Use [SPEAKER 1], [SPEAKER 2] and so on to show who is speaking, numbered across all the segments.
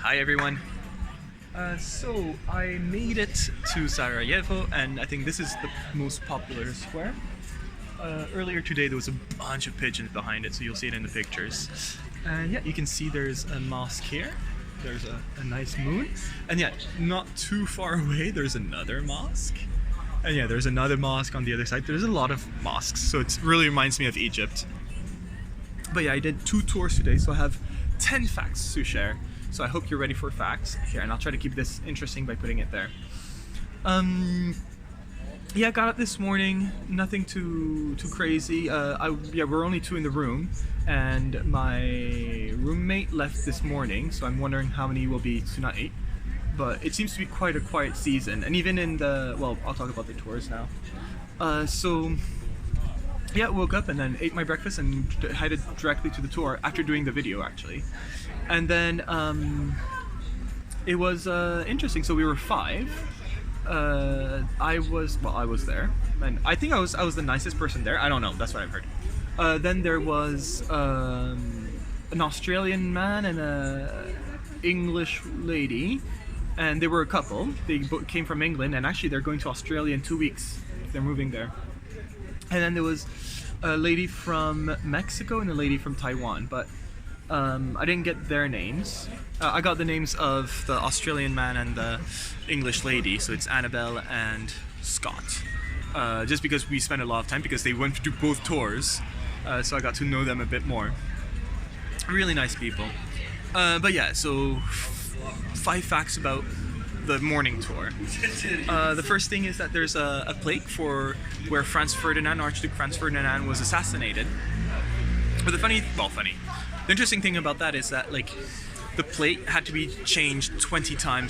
[SPEAKER 1] Hi everyone. So I made it to Sarajevo, and I think this is the most popular square. Earlier today there was a bunch of pigeons behind it, so you'll see it in the pictures. And yeah, you can see there's a mosque here. There's a nice moon. And yeah, not too far away there's another mosque. And yeah, there's another mosque on the other side. There's a lot of mosques, so it really reminds me of Egypt. But yeah, I did 2 tours today, so I have 10 facts to share. So I hope you're ready for facts here, and I'll try to keep this interesting by putting it there. Yeah, got up this morning, nothing too crazy. We're only 2 in the room, and my roommate left this morning, so I'm wondering how many will be tonight. But it seems to be quite a quiet season, and even in well, I'll talk about the tours now. Yeah, woke up and then ate my breakfast and headed directly to the tour after doing the video, actually. And then it was interesting. So we were 5. I was there, and I think I was the nicest person there. I don't know. That's what I've heard. Then there was an Australian man and a English lady, and they were a couple. They came from England, and actually they're going to Australia in 2 weeks. They're moving there. And then there was a lady from Mexico and a lady from Taiwan, but I didn't get their names. I got the names of the Australian man and the English lady, so it's Annabelle and Scott. Just because we spent a lot of time, because they went to do both tours, so I got to know them a bit more. Really nice people. But yeah, so 5 facts about the morning tour. The first thing is that there's a plaque for where Archduke Franz Ferdinand was assassinated. But the interesting thing about that is that the plate had to be changed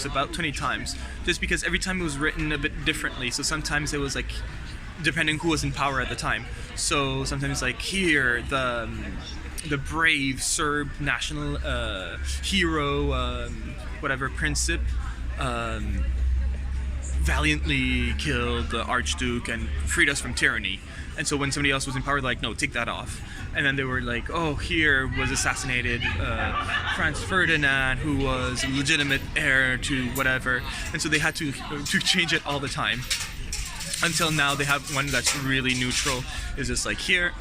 [SPEAKER 1] about 20 times, just because every time it was written a bit differently. So sometimes it was depending who was in power at the time. So sometimes here the brave Serb national hero, Princip, valiantly killed the Archduke and freed us from tyranny. And so when somebody else was in power, no, take that off. And then they were oh, here was assassinated Franz Ferdinand, who was a legitimate heir to whatever. And so they had to change it all the time. Until now they have one that's really neutral. It's just here,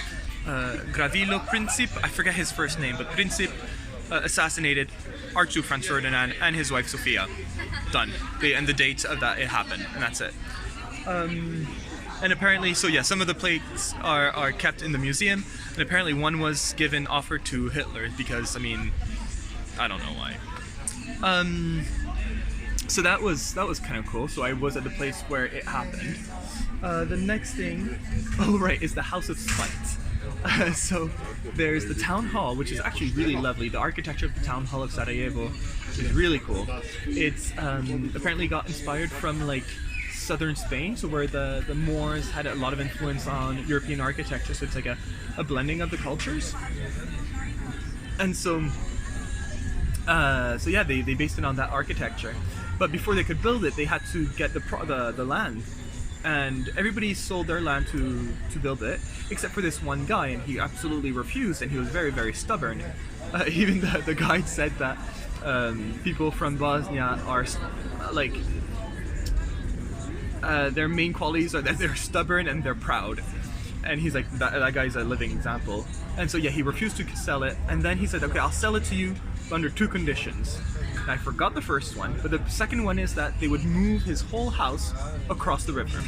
[SPEAKER 1] Gravilo Princip, I forget his first name, but Princip assassinated Archduke Franz Ferdinand and his wife Sophia. Done. And the date of that it happened, and that's it. And apparently, some of the plates are kept in the museum, and apparently one was offered to Hitler because, I don't know why. So that was kind of cool. So I was at the place where it happened. The next thing, is the House of Spite. So there's the town hall, which is actually really lovely. The architecture of the town hall of Sarajevo is really cool. It's apparently got inspired from southern Spain, so where the Moors had a lot of influence on European architecture, so it's a blending of the cultures. And so they based it on that architecture. But before they could build it, they had to get the land. And everybody sold their land to build it, except for this one guy, and he absolutely refused, and he was very, very stubborn. Even the guide said that people from Bosnia are their main qualities are that they're stubborn and they're proud. And he's that guy's a living example. And so he refused to sell it, and then he said, okay, I'll sell it to you under 2 conditions. And I forgot the first one, but the second one is that they would move his whole house across the river.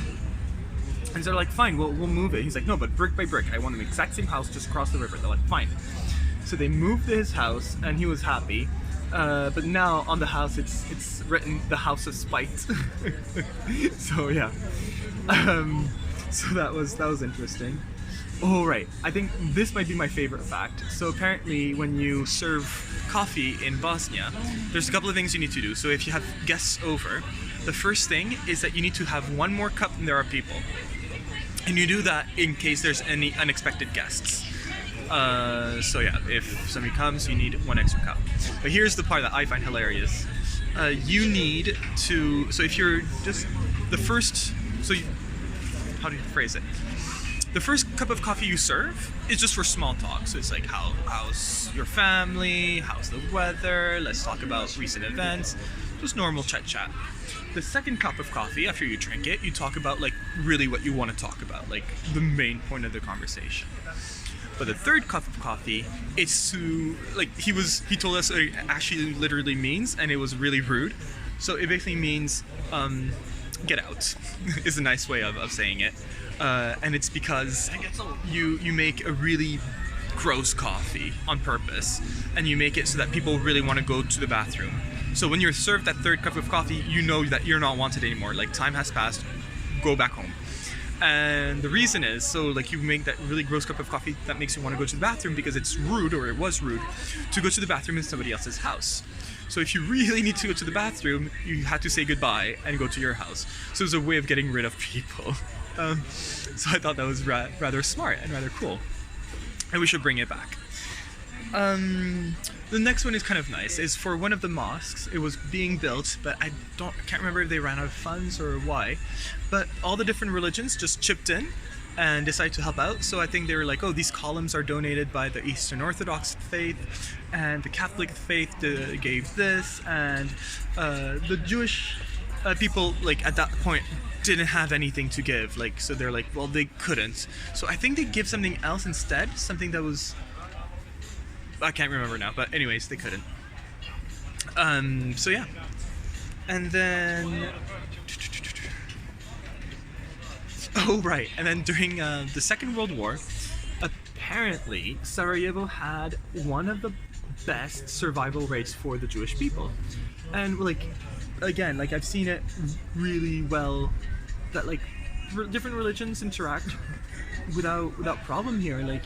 [SPEAKER 1] And so they're fine, we'll move it. He's no, but brick by brick, I want the exact same house just across the river. They're fine. So they moved his house, and he was happy. But now on the house it's written the House of Spite. So yeah. So that was interesting. Oh right, I think this might be my favorite fact. So apparently when you serve coffee in Bosnia, there's a couple of things you need to do. So if you have guests over, the first thing is that you need to have 1 more cup than there are people. And you do that in case there's any unexpected guests. So yeah, if somebody comes, you need 1 extra cup. But here's the part that I find hilarious. You need to, so if you're just the first, how do you phrase it? The first cup of coffee you serve is just for small talk. So it's like, how's your family? How's the weather? Let's talk about recent events. Just normal chat. The second cup of coffee, after you drink it, you talk about like really what you want to talk about, like the main point of the conversation. But the third cup of coffee, it's to, like, he told us what it actually literally means, and it was really rude. So it basically means, get out, is a nice way of saying it. And it's because you make a really gross coffee on purpose, and you make it so that people really want to go to the bathroom. So when you're served that third cup of coffee, you know that you're not wanted anymore. Like, time has passed, go back home. And the reason is, so like you make that really gross cup of coffee that makes you want to go to the bathroom because it's rude, or it was rude, to go to the bathroom in somebody else's house. So if you really need to go to the bathroom, you had to say goodbye and go to your house. So it's a way of getting rid of people. So I thought that was rather smart and rather cool. And we should bring it back. The next one is kind of nice. It's for one of the mosques. It was being built, but I can't remember if they ran out of funds or why. But all the different religions just chipped in and decided to help out. So I think they were like, oh, these columns are donated by the Eastern Orthodox faith, and the Catholic faith gave this, and the Jewish people, like, at that point didn't have anything to give. Like, so they're like, well, they couldn't. So I think they give something else instead, something that was, I can't remember now, but anyways, they couldn't. So yeah. And then, oh right, and then during the Second World War, apparently Sarajevo had one of the best survival rates for the Jewish people. And like, again, like, I've seen it really well, that like different religions interact without problem here. Like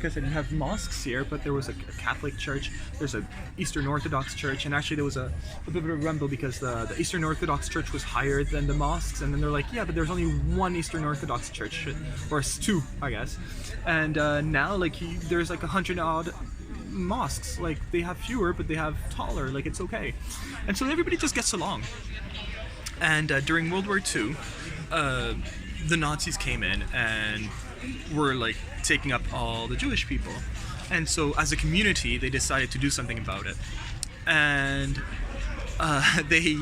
[SPEAKER 1] I said, you have mosques here, but there was a Catholic church, there's a Eastern Orthodox church, and actually there was a bit of a rumble because the Eastern Orthodox church was higher than the mosques, and then they're like, yeah, but there's only one Eastern Orthodox church, or two, I guess. And now, like, there's like 100 odd mosques. Like, they have fewer, but they have taller, like, it's okay. And so everybody just gets along. And during World War II, the Nazis came in and were like taking up all the Jewish people, and so as a community they decided to do something about it. And they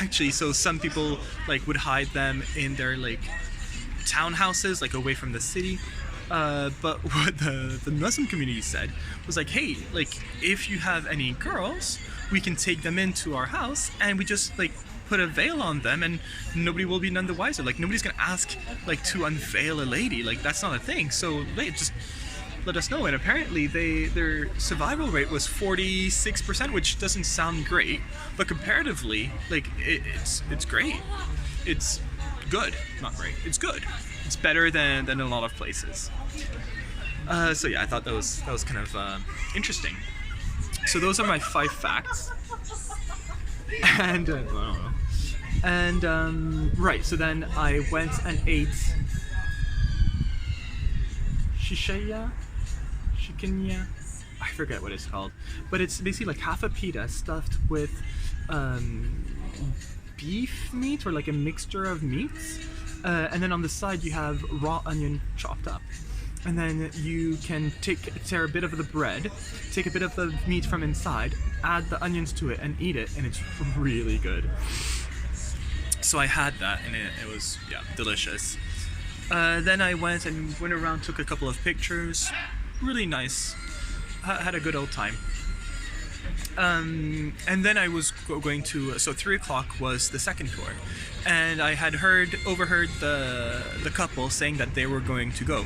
[SPEAKER 1] actually, so some people like would hide them in their like townhouses, like away from the city, but what the Muslim community said was like, hey, like, if you have any girls, we can take them into our house and we just like put a veil on them and nobody will be none the wiser. Like, nobody's gonna ask like to unveil a lady. Like, that's not a thing. So just let us know. And apparently their survival rate was 46%, which doesn't sound great, but comparatively, like, it's great. It's good, not great. It's good. It's better than a lot of places. So yeah, I thought that was kind of interesting. So those are my 5 facts. And I don't know. And right, so then I went and ate shikinya, I forget what it's called, but it's basically like half a pita stuffed with beef meat, or like a mixture of meats, and then on the side you have raw onion chopped up. And then you can tear a bit of the bread, take a bit of the meat from inside, add the onions to it, and eat it, and it's really good. So I had that, and it was, yeah, delicious. Then I went around, took a couple of pictures. Really nice. Had a good old time. And then I was going to, so 3 o'clock was the second tour, and I had overheard the couple saying that they were going to go.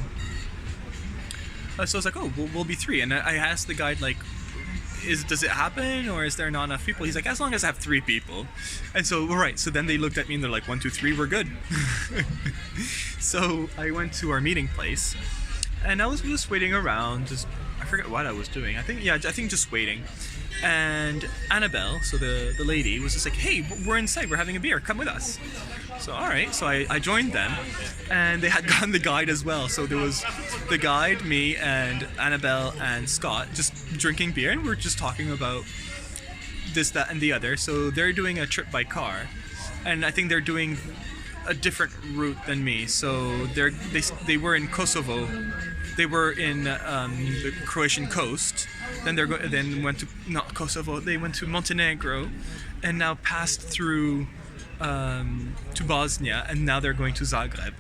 [SPEAKER 1] So I was like, oh, we'll be 3. And I asked the guide, like, does it happen, or is there not enough people? He's like, as long as I have 3 people. And so, all right. So then they looked at me and they're like, 1, 2, 3, we're good. So I went to our meeting place, and I was just waiting around. I forget what I was doing. I think just waiting. And Annabelle, so the lady, was just like, hey, we're inside, we're having a beer, come with us. So all right, so I joined them, and they had gotten the guide as well. So there was the guide, me, and Annabelle and Scott just drinking beer, and we're just talking about this, that, and the other. So they're doing a trip by car, and I think they're doing a different route than me. So they were in Kosovo. They were in the Croatian coast. Then then went to not Kosovo. They went to Montenegro, and now passed through to Bosnia, and now they're going to Zagreb.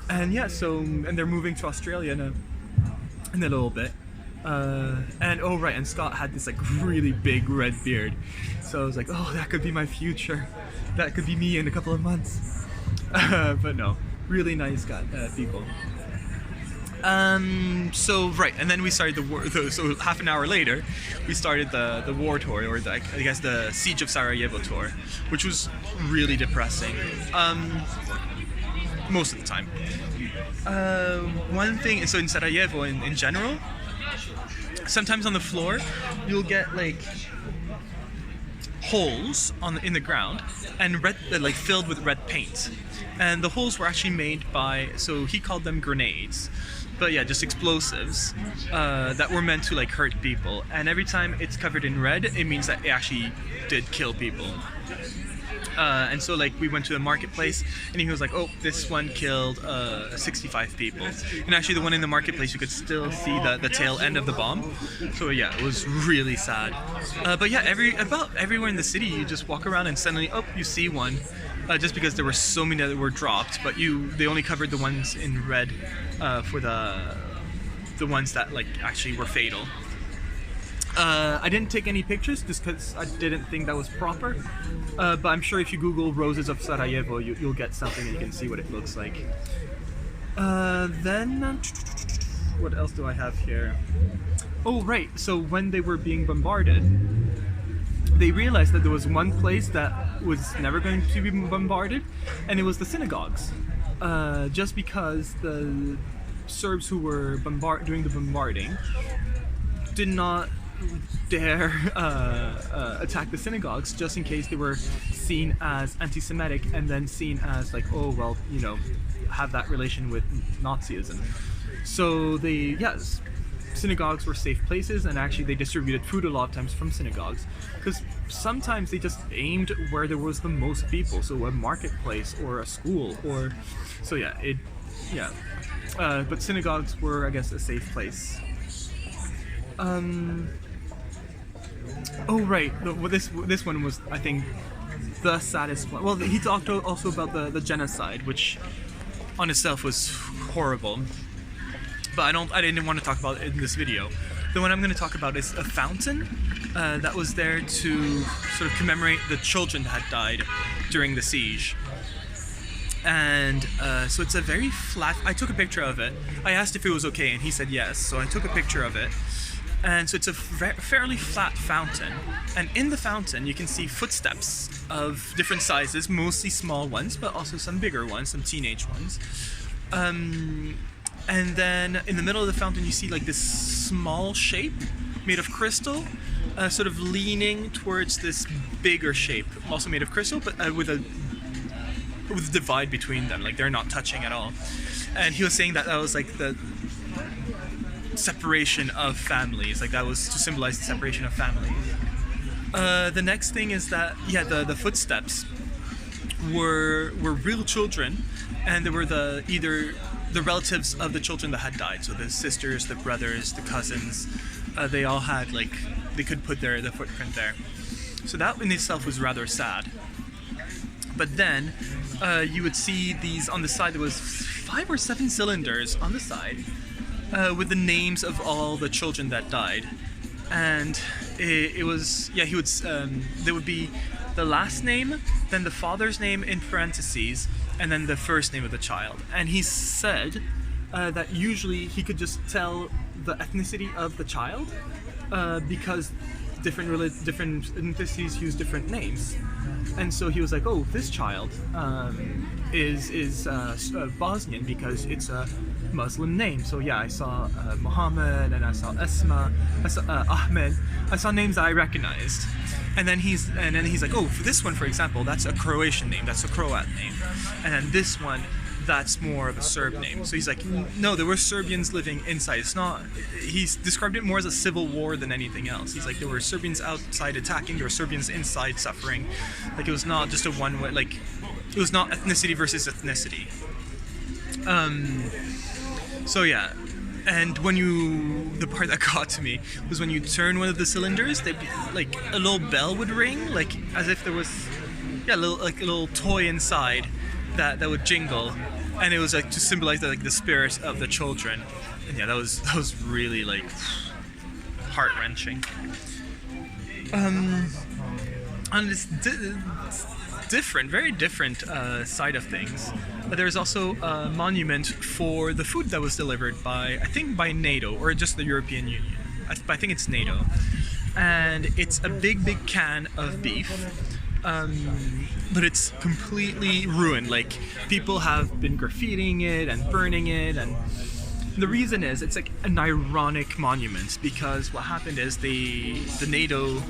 [SPEAKER 1] And yeah, and they're moving to Australia in a little bit. And oh right, and Scott had this like really big red beard, so I was like, oh, that could be my future. That could be me in a couple of months. But no, really nice guy, people. So right, and then we started the war. So half an hour later, we started the war tour, or I guess the Siege of Sarajevo tour, which was really depressing. Most of the time. One thing, so in Sarajevo in general, sometimes on the floor you'll get like holes in the ground and like filled with red paint, and the holes were actually made by, so he called them grenades, but yeah, just explosives that were meant to like hurt people, and every time it's covered in red, it means that it actually did kill people. And so like we went to the marketplace, and he was like, oh, this one killed 65 people, and actually the one in the marketplace you could still see the tail end of the bomb. So yeah, it was really sad. But yeah, about everywhere in the city you just walk around and suddenly, oh, you see one, just because there were so many that were dropped, but they only covered the ones in red for the ones that like actually were fatal. I didn't take any pictures just because I didn't think that was proper, but I'm sure if you Google Roses of Sarajevo, you'll get something and you can see what it looks like. Then, what else do I have here? Oh right, so when they were being bombarded, they realized that there was one place that was never going to be bombarded, and it was the synagogues. Just because the Serbs who were doing the bombarding did not dare attack the synagogues, just in case they were seen as anti-Semitic and then seen as like, oh well, you know, have that relation with Nazism. So synagogues were safe places, and actually they distributed food a lot of times from synagogues, because sometimes they just aimed where there was the most people, so a marketplace or a school, or so yeah. But synagogues were, I guess, a safe place. Oh right, this one was, I think, the saddest one. Well, he talked also about the genocide, which on itself was horrible, but I didn't want to talk about it in this video. The one I'm going to talk about is a fountain that was there to sort of commemorate the children that had died during the siege. And so it's a very flat, I took a picture of it. I asked if it was okay, and he said yes, so I took a picture of it. And so it's a fairly flat fountain, and in the fountain you can see footsteps of different sizes, mostly small ones, but also some bigger ones, some teenage ones. And then in the middle of the fountain you see like this small shape made of crystal, sort of leaning towards this bigger shape, also made of crystal, but with a divide between them, like they're not touching at all. And he was saying that was like the separation of families, like that was to symbolize the separation of families. The next thing is that the footsteps were real children, and they were either the relatives of the children that had died, so the sisters, the brothers, the cousins, they all had, like, they could put the footprint there. So that in itself was rather sad. But then you would see these on the side. There was 5 or 7 cylinders on the side with the names of all the children that died, and it was he would there would be the last name, then the father's name in parentheses, and then the first name of the child. And he said that usually he could just tell the ethnicity of the child because different ethnicities use different names. And so he was like, oh, this child is Bosnian because it's a Muslim name. So yeah, I saw Muhammad, and I saw Esma, I saw Ahmed. I saw names that I recognized. And then he's like, oh, for this one, for example, that's a Croatian name, that's a Croat name. And then this one, that's more of a Serb name. So he's like, no, there were Serbians living inside. It's not, he's described it more as a civil war than anything else. He's like, there were Serbians outside attacking, there were Serbians inside suffering. Like, it was not just a one-way, like, it it was not ethnicity versus ethnicity. So yeah, and the part that got to me was when you turn one of the cylinders, like a little bell would ring, like as if there was, a little toy inside that would jingle, and it was like to symbolize the spirit of the children. And yeah, that was really like heart wrenching. On this very different side of things, there's also a monument for the food that was delivered by NATO or just the European Union. I think it's NATO, and it's a big can of beef, but it's completely ruined. Like, people have been graffitiing it and burning it, and the reason is it's like an ironic monument, because what happened is the NATO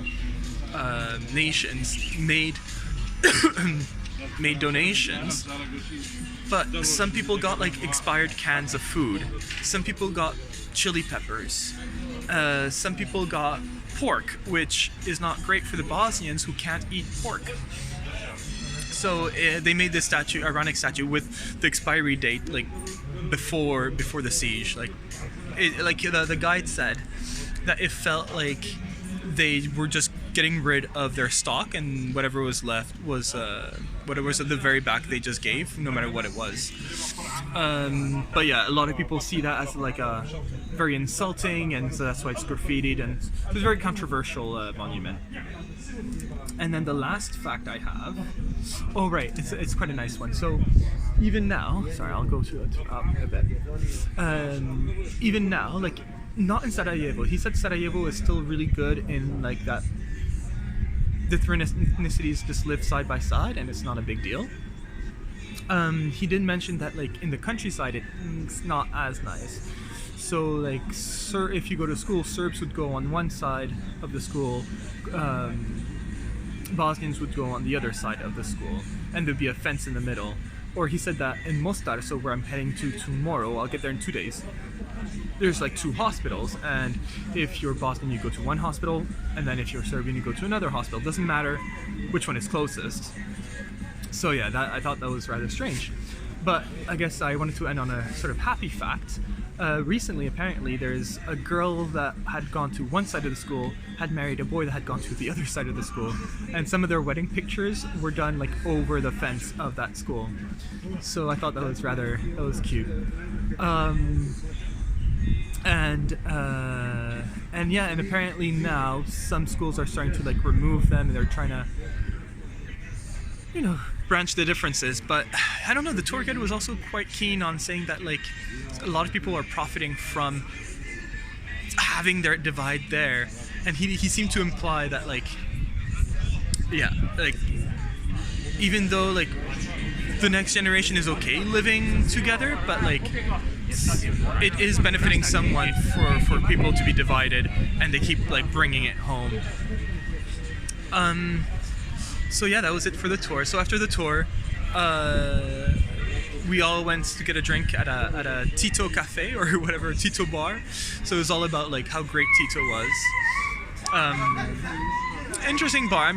[SPEAKER 1] nations made donations, but some people got like expired cans of food, some people got chili peppers, some people got pork, which is not great for the Bosnians who can't eat pork. So they made this ironic statue with the expiry date like before the siege. The guide said that it felt like they were just getting rid of their stock, and whatever was left was whatever was at the very back they just gave, no matter what it was. But yeah, a lot of people see that as like a very insulting, and so that's why it's graffitied, and it's a very controversial monument. And then the last fact I have, oh right, it's quite a nice one. So even now, sorry, I'll go to it up a bit. Even now, like, not in Sarajevo. He said Sarajevo is still really good in like that different ethnicities just live side by side and it's not a big deal. He did mention that like in the countryside it's not as nice. So like, if you go to school, Serbs would go on one side of the school, Bosnians would go on the other side of the school, and there'd be a fence in the middle. Or he said that in Mostar, so where I'm heading to tomorrow, I'll get there in 2 days, there's like 2 hospitals, and if you're Bosnian you go to one hospital, and then if you're Serbian you go to another hospital. Doesn't matter which one is closest. So yeah, I thought that was rather strange. But I guess I wanted to end on a sort of happy fact. Recently, apparently, there's a girl that had gone to one side of the school, had married a boy that had gone to the other side of the school, and some of their wedding pictures were done like over the fence of that school. So I thought that was cute. And yeah, and apparently now some schools are starting to like remove them, and they're trying to, branch the differences. But I don't know, the tour guide was also quite keen on saying that like a lot of people are profiting from having their divide there, and he seemed to imply that like, yeah, like even though like the next generation is okay living together, but like it is benefiting someone for people to be divided, and they keep like bringing it home. So yeah, that was it for the tour. So after the tour, we all went to get a drink at a Tito cafe or whatever, Tito bar. So it was all about like how great Tito was. Interesting bar.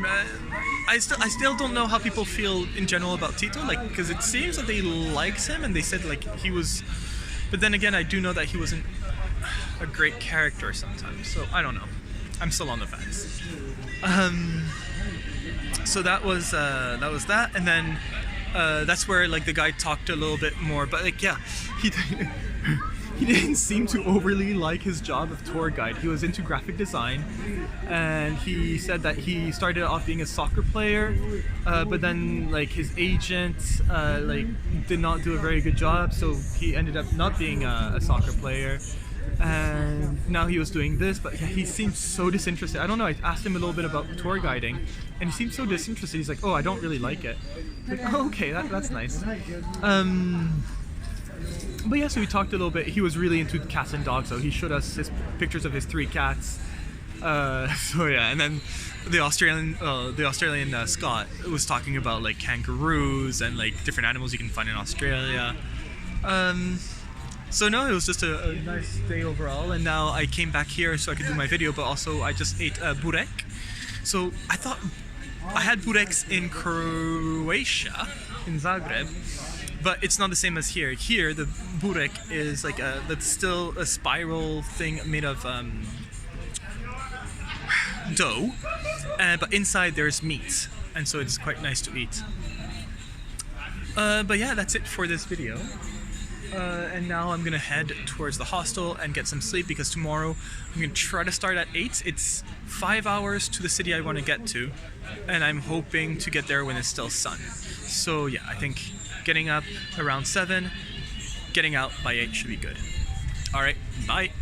[SPEAKER 1] I still don't know how people feel in general about Tito, like, because it seems that they liked him and they said like he was, but then again I do know that he wasn't a great character sometimes. So I don't know. I'm still on the fence. So that was that, and then that's where like the guy talked a little bit more, but like yeah, he didn't seem to overly like his job of tour guide. He was into graphic design, and he said that he started off being a soccer player, but then like his agent like did not do a very good job, so he ended up not being a soccer player. And now he was doing this, but yeah, he seemed so disinterested. I don't know, I asked him a little bit about tour guiding, and he seemed so disinterested. He's like, oh, I don't really like it. Like, oh, okay, that's nice. But yeah, so we talked a little bit. He was really into cats and dogs, so he showed us his pictures of his 3 cats. So yeah, and then the Australian Scott was talking about like kangaroos and like different animals you can find in Australia. So no, it was just a nice day overall, and now I came back here so I could do my video, but also I just ate burek. So I thought I had bureks in Croatia, in Zagreb, but it's not the same as here. Here, the burek is like that's still a spiral thing made of dough, but inside there's meat, and so it's quite nice to eat. But yeah, that's it for this video. And now I'm gonna head towards the hostel and get some sleep, because tomorrow I'm gonna try to start at 8. It's 5 hours to the city I want to get to, and I'm hoping to get there when it's still sun. So yeah, I think getting up around 7, getting out by 8 should be good. Alright, bye!